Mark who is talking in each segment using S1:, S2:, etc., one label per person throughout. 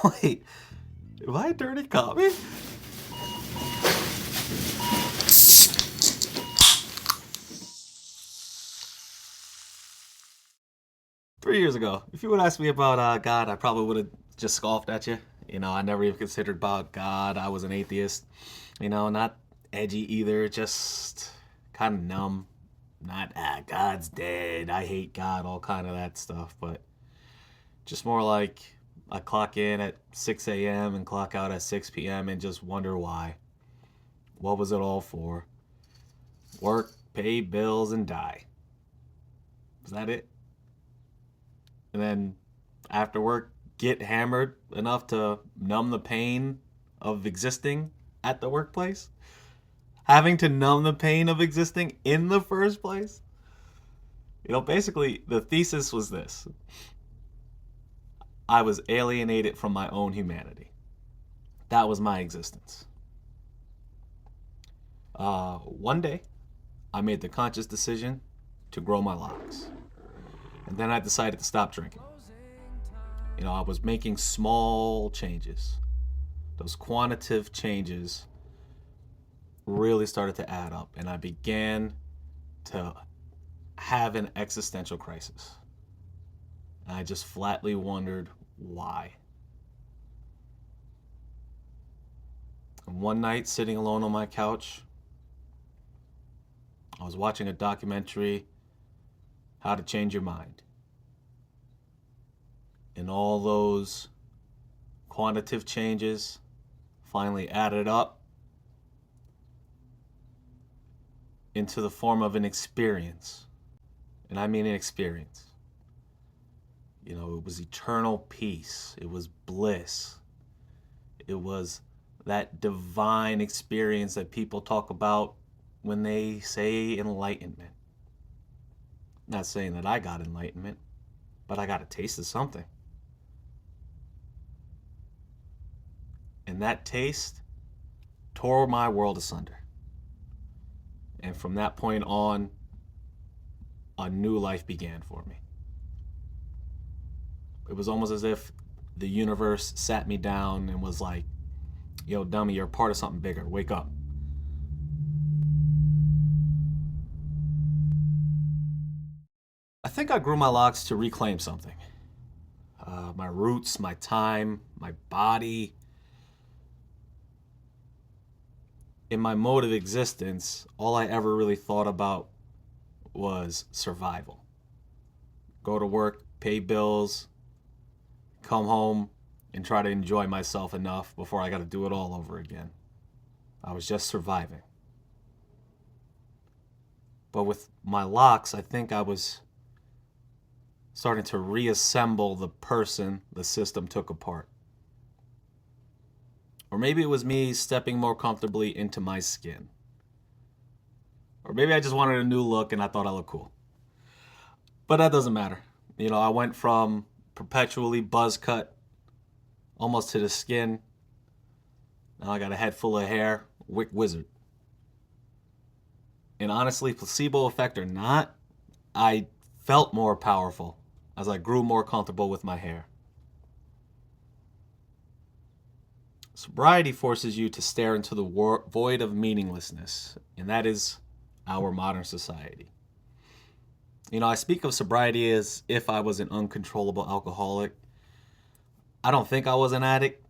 S1: Wait, am I a dirty commie? 3 years ago, if you would ask me about God, I probably would have just scoffed at you. I never even considered about God. I was an atheist. Not edgy either, just kind of numb. Not, God's dead. I hate God, all kind of that stuff. But just more like I clock in at 6 a.m. and clock out at 6 p.m. and just wonder why. What was it all for? Work, pay bills, and die. Was that it? And then after work, get hammered enough to numb the pain of existing at the workplace? Having to numb the pain of existing in the first place? Basically, the thesis was this: I was alienated from my own humanity. That was my existence. One day, I made the conscious decision to grow my locks. And then I decided to stop drinking. I was making small changes. Those quantitative changes really started to add up, and I began to have an existential crisis. And I just flatly wondered why. And one night, sitting alone on my couch, I was watching a documentary, How to Change Your Mind. And all those quantitative changes finally added up into the form of an experience. And I mean an experience. It was eternal peace. It was bliss. It was that divine experience that people talk about when they say enlightenment. Not saying that I got enlightenment, but I got a taste of something. And that taste tore my world asunder. And from that point on, a new life began for me. It was almost as if the universe sat me down and was like, yo, dummy, you're a part of something bigger. Wake up. I think I grew my locks to reclaim something. My roots, my time, my body. In my mode of existence, all I ever really thought about was survival. Go to work, pay bills, come home, and try to enjoy myself enough before I got to do it all over again. I was just surviving. But with my locks, I think I was starting to reassemble the person the system took apart. Or maybe it was me stepping more comfortably into my skin. Or maybe I just wanted a new look and I thought I looked cool. But that doesn't matter. I went from perpetually buzz cut almost to the skin. Now I got a head full of hair, wick wizard. And honestly, placebo effect or not, I felt more powerful as I grew more comfortable with my hair. Sobriety forces you to stare into the void of meaninglessness, and that is our modern society. I speak of sobriety as if I was an uncontrollable alcoholic. I don't think I was an addict,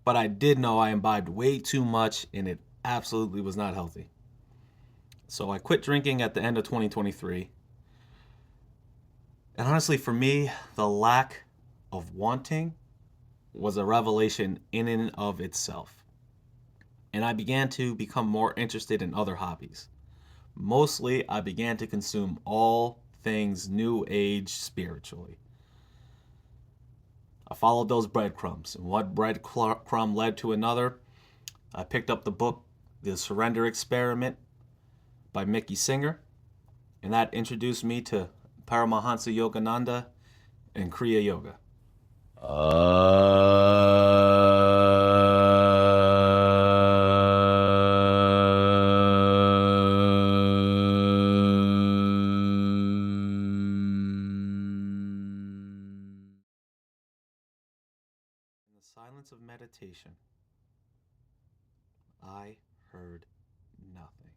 S1: but I did know I imbibed way too much and it absolutely was not healthy. So I quit drinking at the end of 2023. And honestly, for me, the lack of wanting was a revelation in and of itself. And I began to become more interested in other hobbies. Mostly, I began to consume all things New Age spiritually. I followed those breadcrumbs, and what breadcrumb led to another. I picked up the book, The Surrender Experiment by Mickey Singer, and that introduced me to Paramahansa Yogananda and Kriya Yoga. silence of meditation, I heard nothing.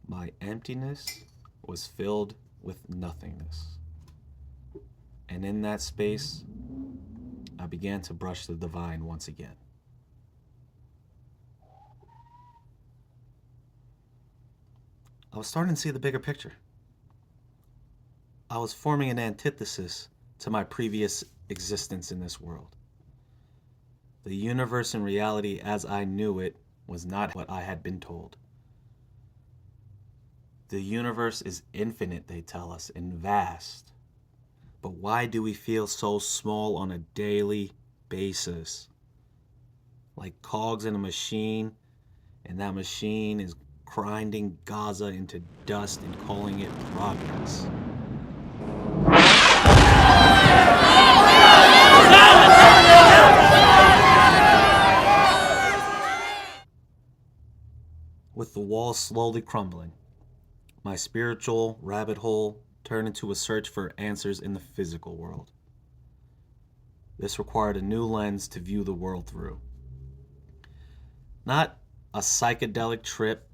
S1: My emptiness was filled with nothingness. And in that space, I began to brush the divine once again. I was starting to see the bigger picture. I was forming an antithesis to my previous existence in this world. The universe and reality as I knew it was not what I had been told. The universe is infinite, they tell us, and vast. But why do we feel so small on a daily basis? Like cogs in a machine, and that machine is grinding Gaza into dust and calling it progress. With the walls slowly crumbling, my spiritual rabbit hole turned into a search for answers in the physical world. This required a new lens to view the world through. Not a psychedelic trip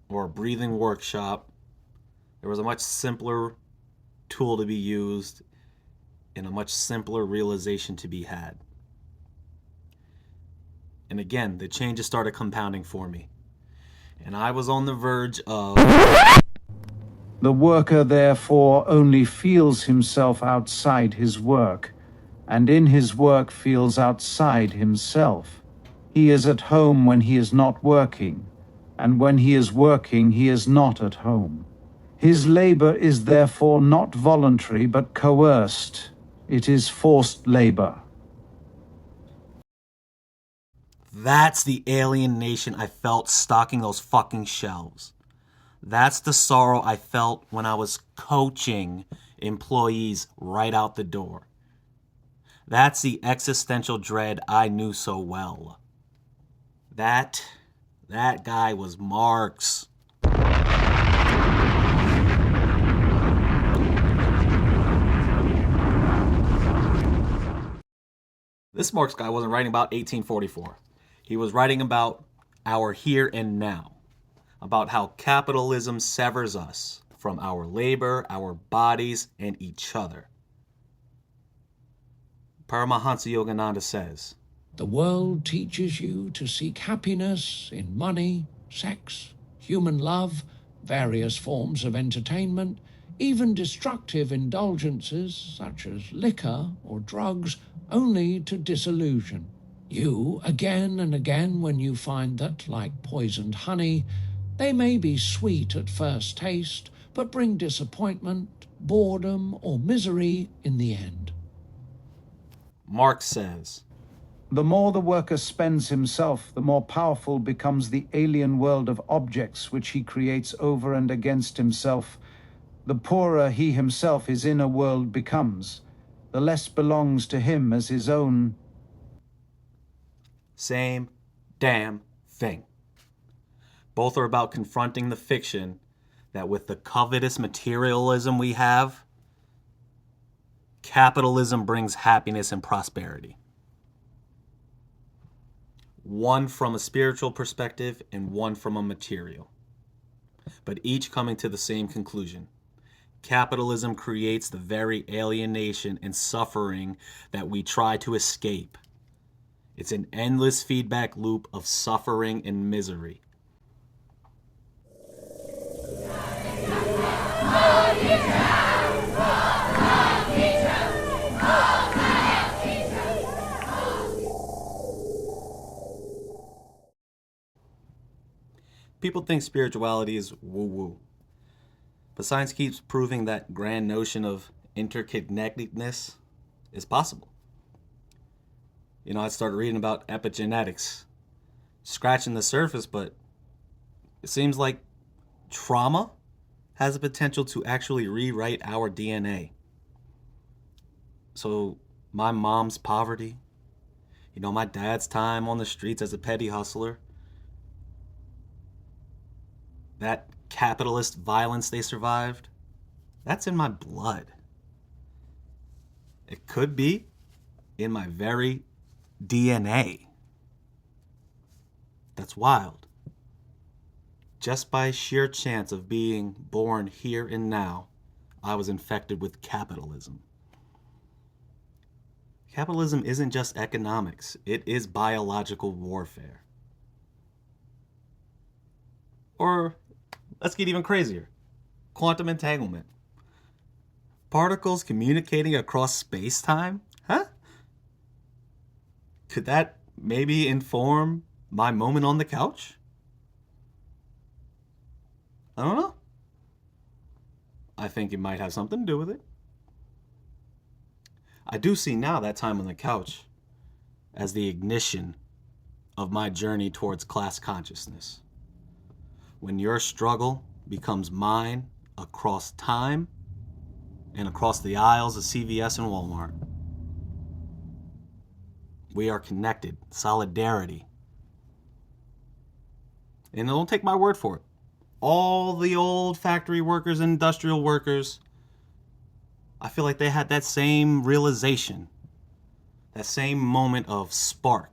S1: or a breathing workshop. There was a much simpler tool to be used and a much simpler realization to be had. And again, the changes started compounding for me. And I was on the verge of...
S2: The worker, therefore, only feels himself outside his work, and in his work feels outside himself. He is at home when he is not working, and when he is working, he is not at home. His labor is therefore not voluntary but coerced. It is forced labor.
S1: That's the alienation I felt stocking those fucking shelves. That's the sorrow I felt when I was coaching employees right out the door. That's the existential dread I knew so well. That guy was Marx. This Marx guy wasn't writing about 1844. He was writing about our here and now, about how capitalism severs us from our labor, our bodies, and each other. Paramahansa Yogananda says,
S3: "The world teaches you to seek happiness in money, sex, human love, various forms of entertainment, even destructive indulgences such as liquor or drugs, only to disillusion. You, again and again, when you find that, like poisoned honey, they may be sweet at first taste, but bring disappointment, boredom, or misery in the end."
S1: Marx says,
S2: The more the worker spends himself, the more powerful becomes the alien world of objects which he creates over and against himself. The poorer he himself his inner world becomes, the less belongs to him as his own.
S1: same damn thing. Both are about confronting the fiction that with the covetous materialism we have, capitalism brings happiness and prosperity. One from a spiritual perspective and one from a material. But each coming to the same conclusion. Capitalism creates the very alienation and suffering that we try to escape. It's an endless feedback loop of suffering and misery. People think spirituality is woo-woo. But science keeps proving that grand notion of interconnectedness is possible. You know, I started reading about epigenetics, scratching the surface, but it seems like trauma has the potential to actually rewrite our DNA. So my mom's poverty, you know, my dad's time on the streets as a petty hustler, that capitalist violence they survived, that's in my blood. It could be in my very DNA. That's wild. Just by sheer chance of being born here and now, I was infected with capitalism. Capitalism isn't just economics, it is biological warfare. Or let's get even crazier. Quantum entanglement. Particles communicating across space-time? Huh? Could that maybe inform my moment on the couch? I don't know. I think it might have something to do with it. I do see now that time on the couch as the ignition of my journey towards class consciousness. When your struggle becomes mine across time and across the aisles of CVS and Walmart. We are connected. Solidarity. And don't take my word for it. All the old factory workers, industrial workers, I feel like they had that same realization, that same moment of spark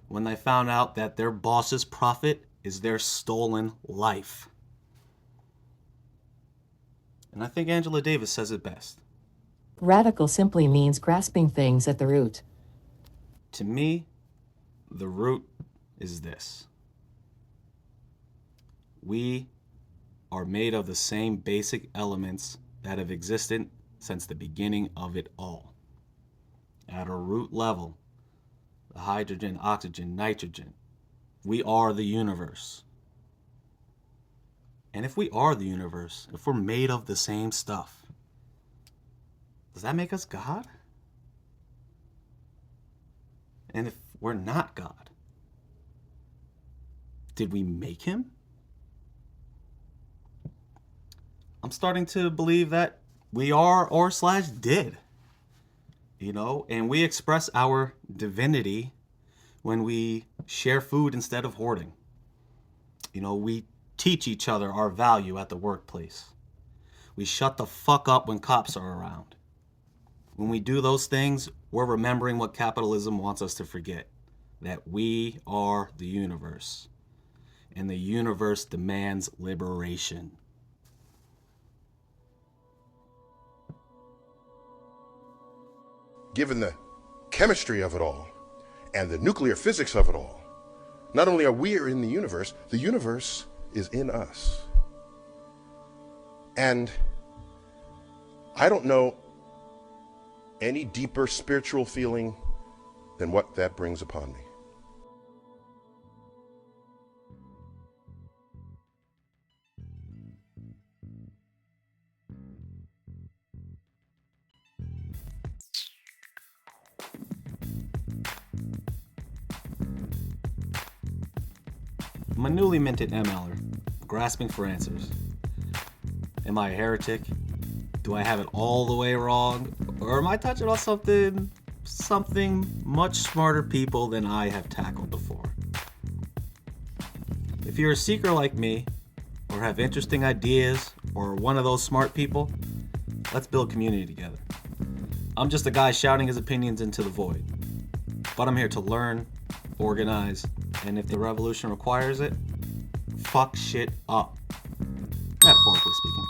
S1: when they found out that their boss's profit is their stolen life. And I think Angela Davis says it best.
S4: Radical simply means grasping things at the root.
S1: To me, the root is this. We are made of the same basic elements that have existed since the beginning of it all. At a root level, the hydrogen, oxygen, nitrogen, we are the universe. And if we are the universe, if we're made of the same stuff, does that make us God? And if we're not God, did we make him? I'm starting to believe that we are or/did. And we express our divinity when we share food instead of hoarding. We teach each other our value at the workplace. We shut the fuck up when cops are around. When we do those things, we're remembering what capitalism wants us to forget, that we are the universe, and the universe demands liberation.
S5: Given the chemistry of it all and the nuclear physics of it all, not only are we in the universe is in us. And I don't know any deeper spiritual feeling than what that brings upon me.
S1: I'm a newly minted MLer, grasping for answers. Am I a heretic? Do I have it all the way wrong? Or am I touching on something much smarter people than I have tackled before? If you're a seeker like me, or have interesting ideas, or one of those smart people, let's build community together. I'm just a guy shouting his opinions into the void. But I'm here to learn, organize, and if the revolution requires it, fuck shit up. Metaphorically speaking.